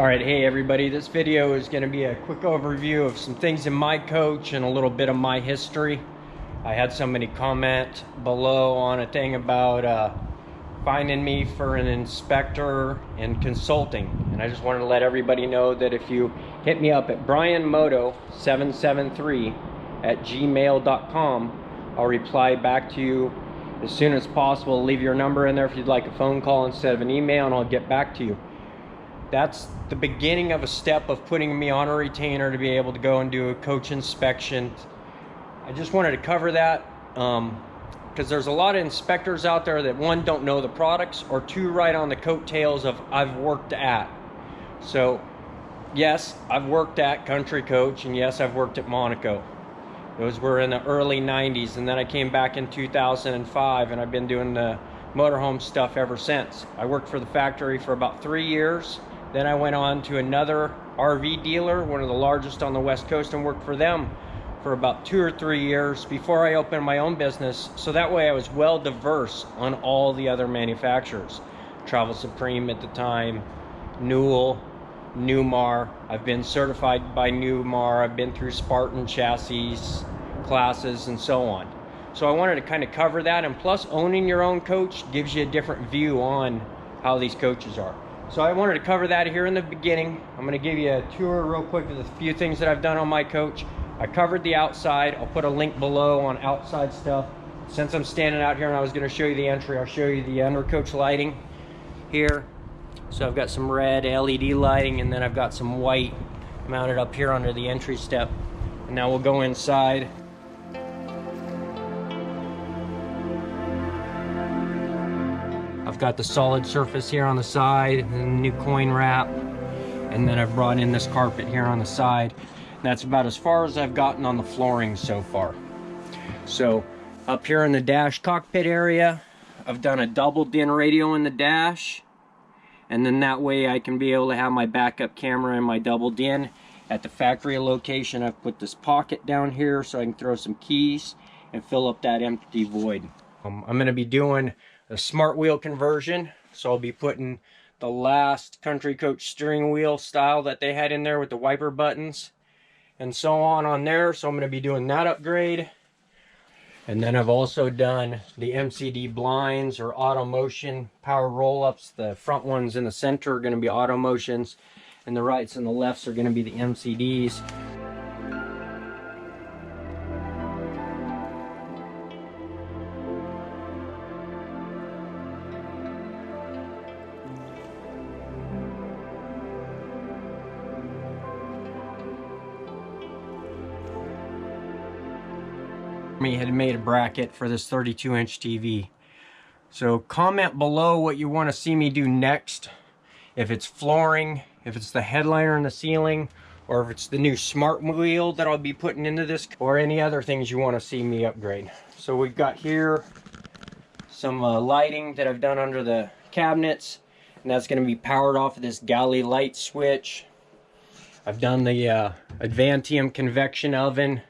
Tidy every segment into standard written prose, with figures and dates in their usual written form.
Alright, hey everybody, this video is going to be a quick overview of some things in my coach and a little bit of my history. I had somebody comment below on a thing about finding me for an inspector and consulting, and I just wanted to let everybody know that if you hit me up at brianmoto773@gmail.com, I'll reply back to you as soon as possible. Leave your number in there if you'd like a phone call instead of an email, and I'll get back to you. That's the beginning of a step of putting me on a retainer to be able to go and do a coach inspection. I just wanted to cover that because there's a lot of inspectors out there that, one, don't know the products, or two, ride on the coattails of I've worked at. So yes, I've worked at Country Coach, and yes, I've worked at Monaco. Those were in the early 90s, and then I came back in 2005, and I've been doing the motorhome stuff ever since. I worked for the factory for about 3 years. Then I went on to another RV dealer, one of the largest on the West Coast, and worked for them for about 2 or 3 years before I opened my own business. So that way I was well diverse on all the other manufacturers. Travel Supreme at the time, Newell, Newmar. I've been certified by Newmar. I've been through Spartan chassis classes and so on. So I wanted to kind of cover that, and plus owning your own coach gives you a different view on how these coaches are. So I wanted to cover that here in the beginning. I'm going to give you a tour real quick of the few things that I've done on my coach. I covered the outside. I'll put a link below on outside stuff. Since I'm standing out here and I was going to show you the entry, I'll show you the undercoach lighting here. So I've got some red LED lighting, and then I've got some white mounted up here under the entry step. And now we'll go inside. I've got the solid surface here on the side, and the new coin wrap, and then I've brought in this carpet here on the side. And that's about as far as I've gotten on the flooring so far. So up here in the dash cockpit area, I've done a double DIN radio in the dash, and then that way I can be able to have my backup camera and my double DIN. At the factory location, I've put this pocket down here so I can throw some keys and fill up that empty void. I'm going to be doing a smart wheel conversion, so I'll be putting the last Country Coach steering wheel style that they had in there with the wiper buttons and so on there. So I'm going to be doing that upgrade. And then I've also done the MCD blinds, or auto motion power roll-ups. The front ones in the center are going to be auto motions, and the rights and the lefts are going to be the MCDs. Had made a bracket for this 32-inch TV. So comment below what you want to see me do next. If it's flooring, if it's the headliner in the ceiling, or if it's the new smart wheel that I'll be putting into this, or any other things you want to see me upgrade. So we've got here some lighting that I've done under the cabinets, and that's going to be powered off of this galley light switch. I've done the Advantium convection oven.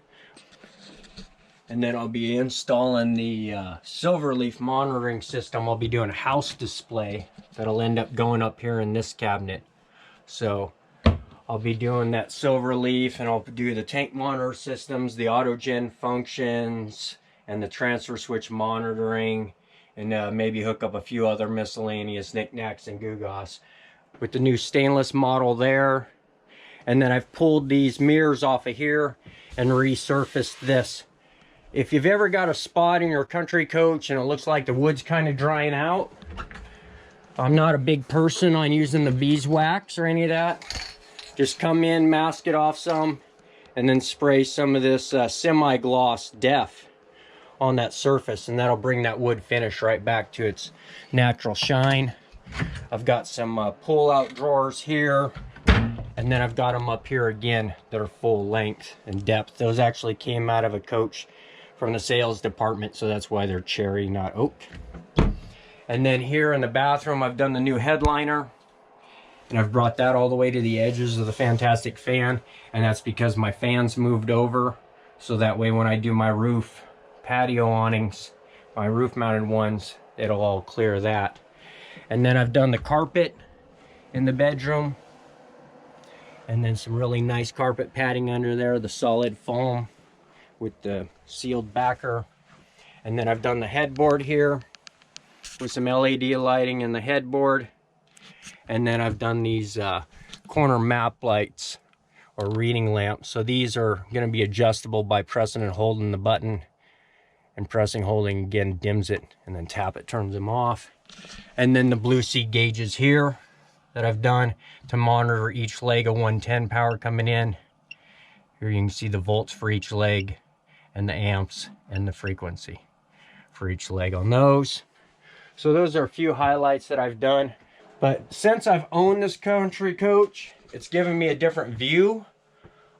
And then I'll be installing the Silverleaf monitoring system. I'll be doing a house display that'll end up going up here in this cabinet. So I'll be doing that Silverleaf, and I'll do the tank monitor systems, the autogen functions, and the transfer switch monitoring, and maybe hook up a few other miscellaneous knickknacks and gewgaws with the new stainless model there. And then I've pulled these mirrors off of here and resurfaced this. If you've ever got a spot in your Country Coach and it looks like the wood's kind of drying out, I'm not a big person on using the beeswax or any of that. Just come in, mask it off some, and then spray some of this semi-gloss Def on that surface, and that'll bring that wood finish right back to its natural shine. I've got some pull-out drawers here, and then I've got them up here again that are full length and depth. Those actually came out of a coach from the sales department, so that's why they're cherry, not oak. And then here in the bathroom, I've done the new headliner, and I've brought that all the way to the edges of the Fantastic fan, and that's because my fans moved over, so that way when I do my roof patio awnings, my roof mounted ones, it'll all clear that. And then I've done the carpet in the bedroom, And then some really nice carpet padding under there, the solid foam with the sealed backer. And then I've done the headboard here with some LED lighting in the headboard. And then I've done these corner map lights or reading lamps. So these are going to be adjustable by pressing and holding the button. And pressing, holding again dims it, and then tap it turns them off. And then the Blue Sea gauges here that I've done to monitor each leg of 110 power coming in. Here you can see the volts for each leg and the amps and the frequency for each leg on those. So those are a few highlights that I've done. But since I've owned this country coach, it's given me a different view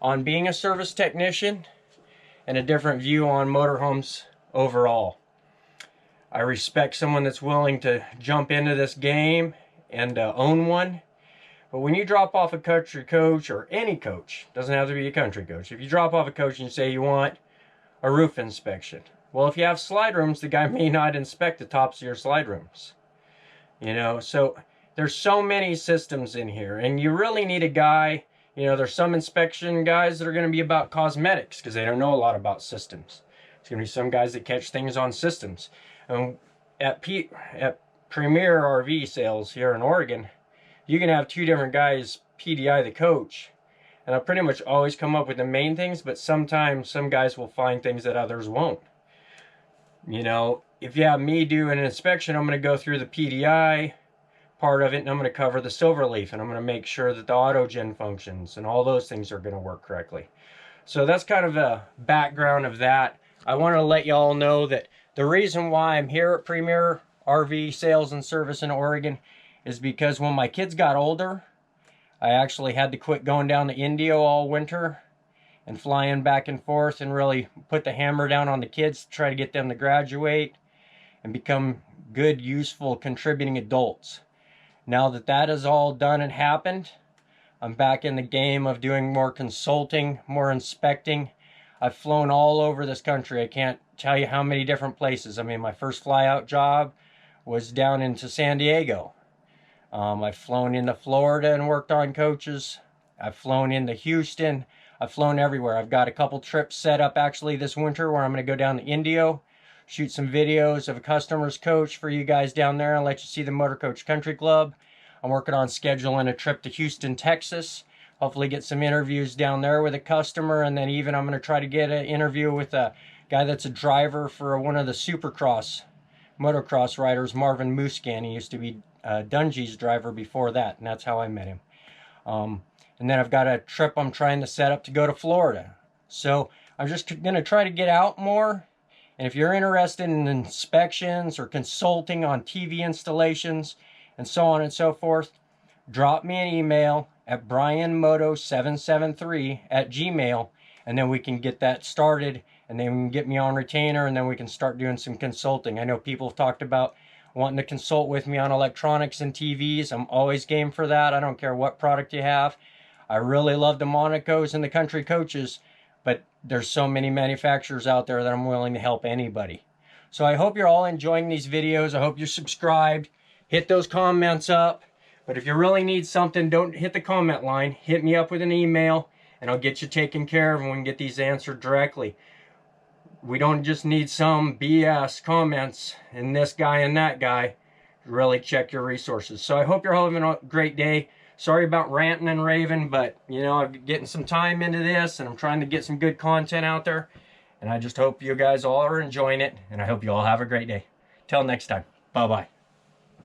on being a service technician and a different view on motorhomes overall. I respect someone that's willing to jump into this game and own one. But when you drop off a country coach, or any coach, doesn't have to be a country coach, if you drop off a coach and you say you want a roof inspection, well, if you have slide rooms, the guy may not inspect the tops of your slide rooms. You know, so there's so many systems in here, and you really need a guy. You know, there's some inspection guys that are going to be about cosmetics because they don't know a lot about systems. There's going to be some guys that catch things on systems. And at Premier RV sales here in Oregon, you can have two different guys PDI the coach. And I'll pretty much always come up with the main things, but sometimes some guys will find things that others won't. You know, if you have me do an inspection, I'm going to go through the PDI part of it, and I'm going to cover the Silverleaf, and I'm going to make sure that the auto-gen functions and all those things are going to work correctly. So that's kind of a background of that. I want to let y'all know that the reason why I'm here at Premier RV Sales and Service in Oregon is because when my kids got older, I actually had to quit going down to India all winter and flying back and forth and really put the hammer down on the kids to try to get them to graduate and become good, useful, contributing adults. Now that that is all done and happened, I'm back in the game of doing more consulting, more inspecting. I've flown all over this country. I can't tell you how many different places. I mean, my first fly-out job was down into San Diego. I've flown into Florida and worked on coaches. I've flown into Houston. I've flown everywhere. I've got a couple trips set up actually this winter where I'm going to go down to Indio, shoot some videos of a customer's coach for you guys down there and let you see the Motor Coach Country Club. I'm working on scheduling a trip to Houston, Texas. Hopefully get some interviews down there with a customer, and then even I'm going to try to get an interview with a guy that's a driver for one of the Supercross motocross riders, Marvin Muscan. He used to be Dungy's driver before that, and that's how I met him. And then I've got a trip I'm trying to set up to go to Florida. So I'm just going to try to get out more. And if you're interested in inspections or consulting on TV installations and so on and so forth, drop me an email at brianmoto773@gmail.com, and then we can get that started, and then we can get me on retainer, and then we can start doing some consulting. I know people have talked about wanting to consult with me on electronics and TVs. I'm always game for that. I don't care what product you have. I really love the Monacos and the country coaches, but there's so many manufacturers out there that I'm willing to help anybody. So I hope you're all enjoying these videos. I hope you're subscribed. Hit those comments up. But if you really need something, don't hit the comment line. Hit me up with an email, and I'll get you taken care of, and we can get these answered directly. We don't just need some BS comments and this guy and that guy. Really check your resources. So I hope you're having a great day. Sorry about ranting and raving, but you know, I'm getting some time into this, and I'm trying to get some good content out there. And I just hope you guys all are enjoying it, and I hope you all have a great day. Till next time. Bye-bye.